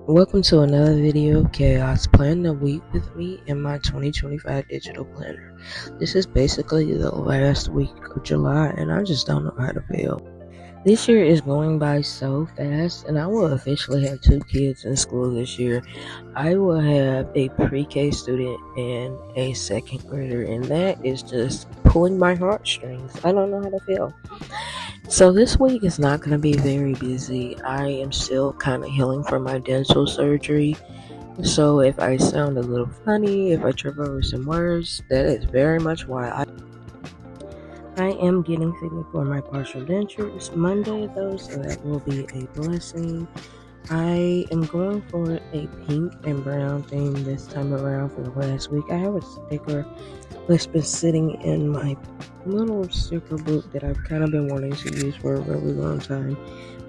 Welcome to another video of chaos. Plan the week with me in my 2025 digital planner. This is basically the last week of July and I just don't know how to feel. This year is going by so fast, and I will officially have 2 kids in school this year. I will have a pre-K student and a second grader, and that is just pulling my heartstrings. I don't know how to feel. So this week is not going to be very busy. I am still kind of healing from my dental surgery. So if I sound a little funny, if I trip over some words, that is very much why I am getting fitted for my partial dentures Monday though, so that will be a blessing. I am going for a pink and brown theme this time around for the last week. I have a sticker that's been sitting in my little sticker book that I've kind of been wanting to use for a really long time,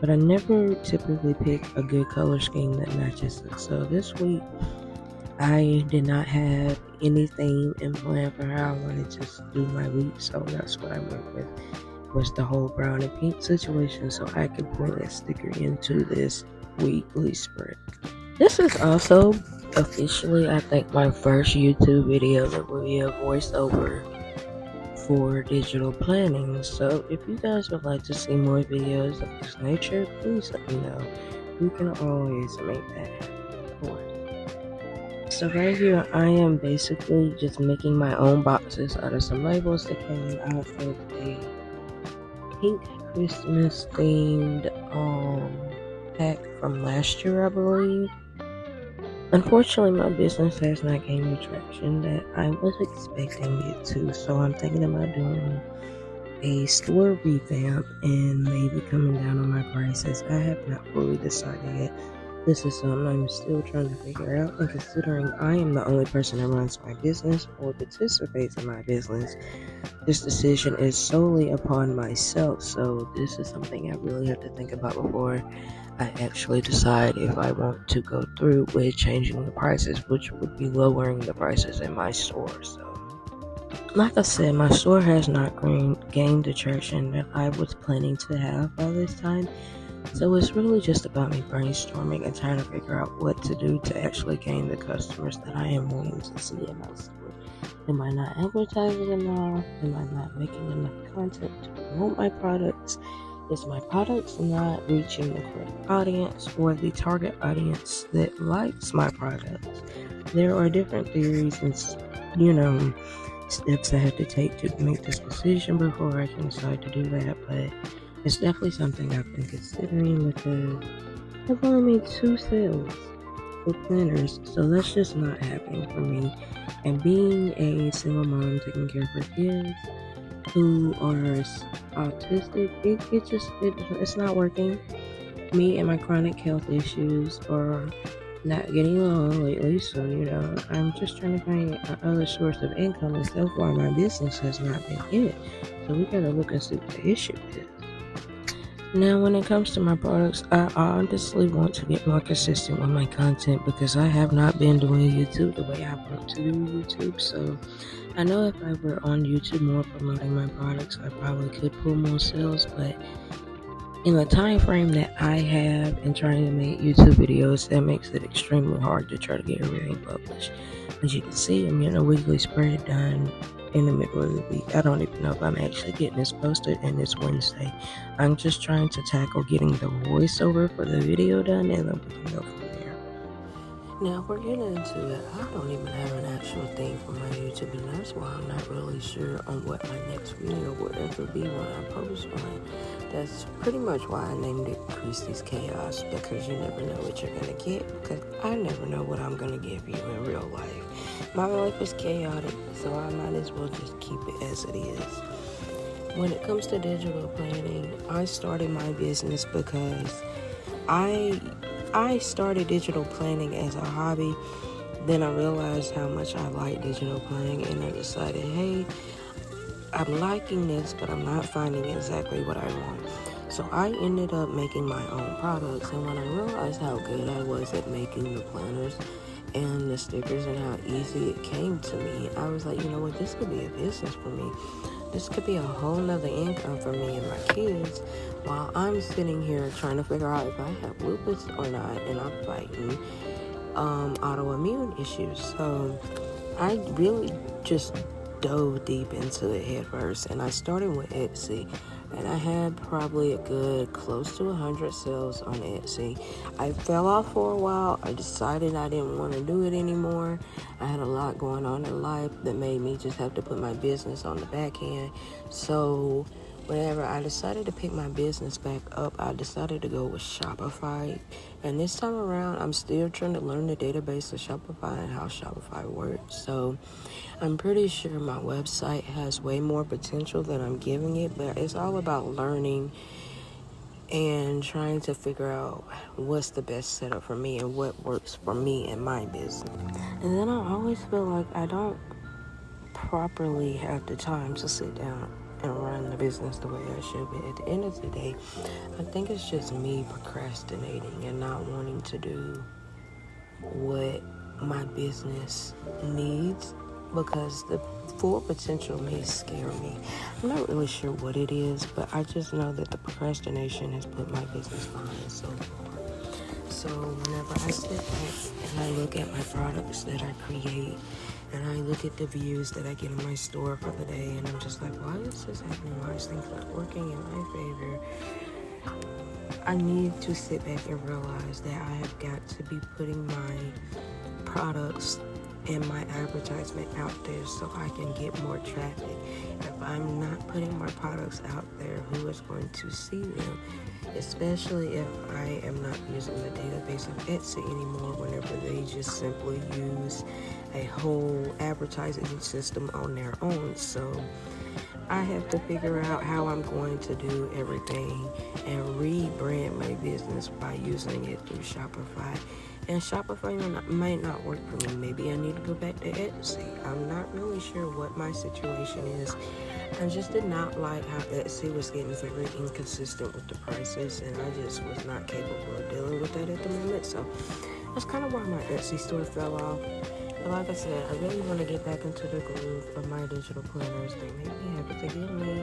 but I never typically pick a good color scheme that matches it. So this week I did not have anything in plan for how I wanted to do my week, so that's what I went with, was the whole brown and pink situation, so I could pull that sticker into this weekly spread. This is also officially, I think, my first YouTube video that will be a voiceover for digital planning. So if you guys would like to see more videos of this nature, please let me know. We can always make that happen. So right here, I am basically just making my own boxes out of some labels that came out of a pink Christmas themed pack from last year, I believe. Unfortunately, my business has not gained the traction that I was expecting it to, so I'm thinking about doing a store revamp and maybe coming down on my prices. I have not fully decided yet. This is something I'm still trying to figure out, and considering I am the only person that runs my business or participates in my business, this decision is solely upon myself, so this is something I really have to think about before I actually decide if I want to go through with changing the prices, which would be lowering the prices in my store. So, like I said, my store has not gained the traction that I was planning to have by this time. So it's really just about me brainstorming and trying to figure out what to do to actually gain the customers that I am wanting to see in my store. Am I not advertising enough? Am I not making enough content to promote my products? Is my products not reaching the correct audience or the target audience that likes my products? There are different theories and, steps I have to take to make this decision before I can decide to do that, but it's definitely something I've been considering because I've only made 2 sales for planners, so that's just not happening for me. And being a single mom taking care of her kids who are autistic, it's not working. Me and my chronic health issues are not getting along lately, so I'm just trying to find another source of income, and so far my business has not been it. So we gotta look and see what the issue is. Now, when it comes to my products, I honestly want to get more consistent with my content because I have not been doing YouTube the way I want to do YouTube. So I know if I were on YouTube more promoting my products, I probably could pull more sales, but in the time frame that I have in trying to make YouTube videos, that makes it extremely hard to try to get everything published. As you can see, I'm getting a weekly spread done in the middle of the week. I don't even know if I'm actually getting this posted, and it's Wednesday. I'm just trying to tackle getting the voiceover for the video done, and then we can go from there. Now, if we're getting into it, I don't even have an actual theme for my YouTube, and that's why I'm not really sure on what my next video would ever be when I post one. That's pretty much why I named it Christy's Chaos, because you never know what you're going to get, because I never know what I'm going to give you in real life. My life is chaotic, so I might as well just keep it as it is. When it comes to digital planning, I started my business because I started digital planning as a hobby. Then I realized how much I like digital planning, and I decided, hey, I'm liking this, but I'm not finding exactly what I want. So I ended up making my own products, and when I realized how good I was at making the planners and the stickers and how easy it came to me, I was like, you know what, this could be a business for me. This could be a whole nother income for me and my kids while I'm sitting here trying to figure out if I have lupus or not, and I'm fighting autoimmune issues. So I really just dove deep into it head first, and I started with Etsy, and I had probably a good close to 100 sales on Etsy. I fell off for a while. I decided I didn't want to do it anymore. I had a lot going on in life that made me just have to put my business on the back end. So whenever I decided to pick my business back up, I decided to go with Shopify. And this time around, I'm still trying to learn the database of Shopify and how Shopify works. So I'm pretty sure my website has way more potential than I'm giving it, but it's all about learning and trying to figure out what's the best setup for me and what works for me and my business. And then I always feel like I don't properly have the time to sit down and run the business the way I should. But at the end of the day, I think it's just me procrastinating and not wanting to do what my business needs, because the full potential may scare me. I'm not really sure what it is, but I just know that the procrastination has put my business behind so far. So whenever I sit back and I look at my products that I create, and I look at the views that I get in my store for the day, and I'm just like, why is this happening? Why is things not working in my favor? I need to sit back and realize that I have got to be putting my products and my advertisement out there so I can get more traffic. If I'm not putting my products out there, who is going to see them? Especially if I am not using the database of Etsy anymore, whenever they just simply use a whole advertising system on their own. So I have to figure out how I'm going to do everything and rebrand my business by using it through Shopify. And Shopify might not work for me. Maybe I need to go back to Etsy. I'm not really sure what my situation is. I just did not like how Etsy was getting very inconsistent with the prices, and I just was not capable of dealing with that at the moment. So that's kind of why my Etsy store fell off. But like I said, I really want to get back into the groove of my digital planners. They make me happy to give me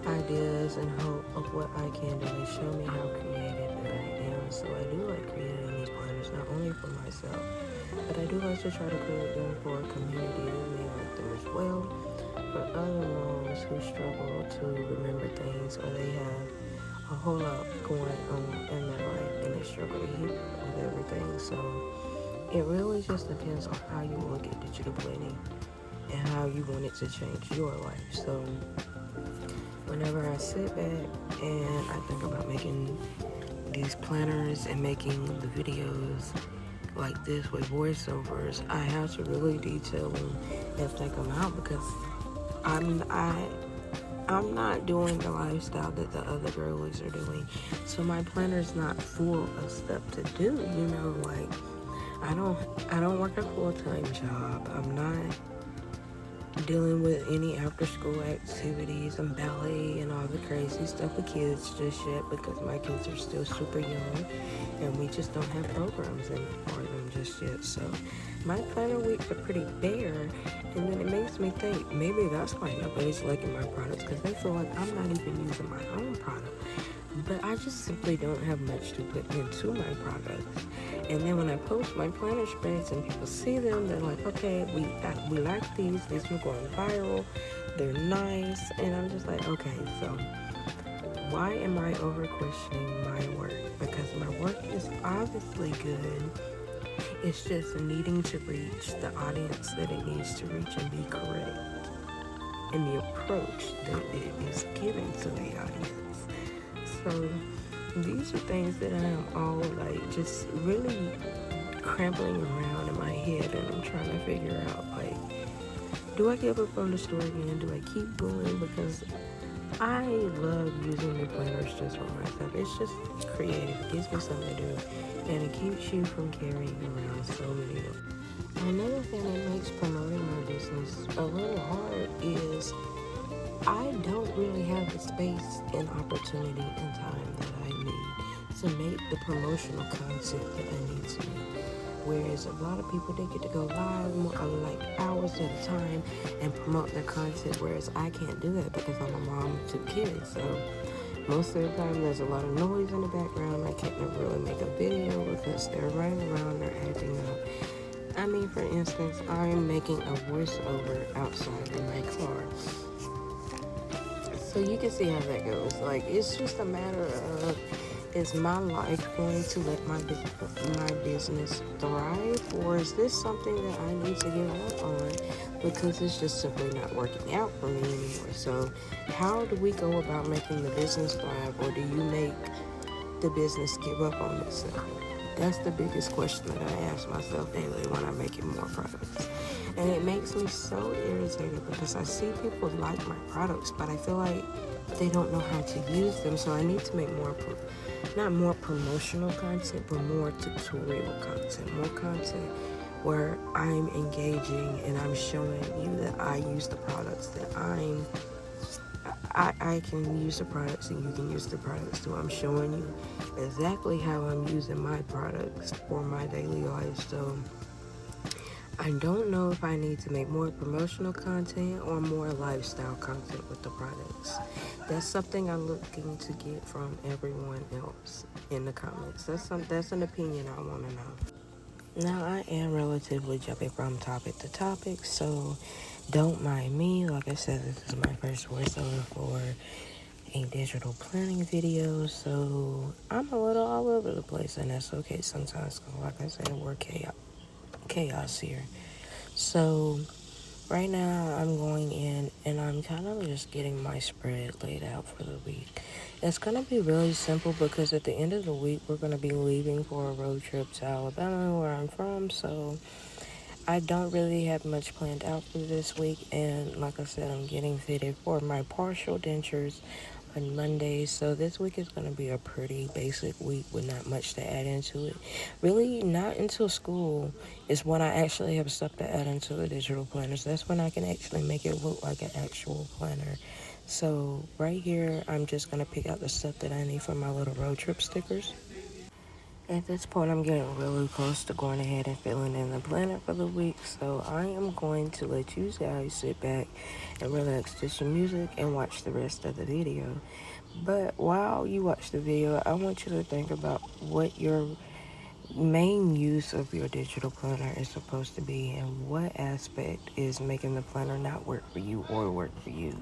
ideas and hope of what I can do and show me how creative that I am. So I do like creating these planners, not only for myself, but I do like to try to create them for a community that may like them as well. For other moms who struggle to remember things, or they have a whole lot going on in their life and they struggle to keep up with everything. So it really just depends on how you look at digital planning and how you want it to change your life. So whenever I sit back and I think about making these planners and making the videos like this with voiceovers, I have to really detail them and think them out, because I'm not doing the lifestyle that the other girlies are doing. So my planner's not full of stuff to do, like I don't work a full-time job. I'm not dealing with any after-school activities and ballet and all the crazy stuff with kids just yet, because my kids are still super young and we just don't have programs in for them just yet. So my planner weeks are pretty bare, and then it makes me think maybe that's why nobody's liking my products, because they feel like I'm not even using my own product. But I just simply don't have much to put into my products. And then when I post my planner spreads and people see them, they're like, okay, we like these were going viral, they're nice. And I'm just like, okay, so why am I over questioning my work? Because my work is obviously good. It's just needing to reach the audience that it needs to reach and be correct in the approach that it is giving to the audience. So these are things that I am all like just really crampling around in my head, and I'm trying to figure out, like, do I give up on the store again? Do I keep going? Because I love using the planners just for myself. It's just creative. It gives me something to do, and it keeps you from carrying around so many. Another thing that makes promoting my business a little hard is I don't really have the space and opportunity and time that I need to make the promotional content that I need to make. Whereas a lot of people, they get to go live like hours at a time and promote their content, whereas I can't do that because I'm a mom of 2 kids. So Most of the time there's a lot of noise in the background. I can't really make a video because they're running around, they're acting up. I mean, for instance, I'm making a voiceover outside in my car. So you can see how that goes. Like, it's just a matter of, is my life going to let my business thrive, or is this something that I need to give up on because it's just simply not working out for me anymore? So how do we go about making the business thrive, or do you make the business give up on itself? That's the biggest question that I ask myself daily when I'm making more products. And it makes me so irritated because I see people like my products, but I feel like they don't know how to use them. So I need to make not more promotional content, but more tutorial content, more content where I'm engaging and I'm showing you that I use the products, that I can use the products and you can use the products too. I'm showing you exactly how I'm using my products for my daily life. So I don't know if I need to make more promotional content or more lifestyle content with the products. That's something I'm looking to get from everyone else in the comments. That's an opinion I want to know. Now, I am relatively jumping from topic to topic, so don't mind me. Like I said, this is my first voiceover for a digital planning video, so I'm a little all over the place, and that's okay sometimes. Like I said, we're chaos here. So right now I'm going in and I'm kind of just getting my spread laid out for the week. It's going to be really simple because at the end of the week we're going to be leaving for a road trip to Alabama, where I'm from. So I don't really have much planned out for this week, and like I said, I'm getting fitted for my partial dentures on Monday. So this week is going to be a pretty basic week with not much to add into it. Really, not until school is when I actually have stuff to add into the digital planners. That's when I can actually make it look like an actual planner. So right here, I'm just going to pick out the stuff that I need for my little road trip stickers. At this point, I'm getting really close to going ahead and filling in the planner for the week, so I am going to let you guys sit back and relax to some music and watch the rest of the video. But while you watch the video, I want you to think about what your main use of your digital planner is supposed to be and what aspect is making the planner not work for you or work for you.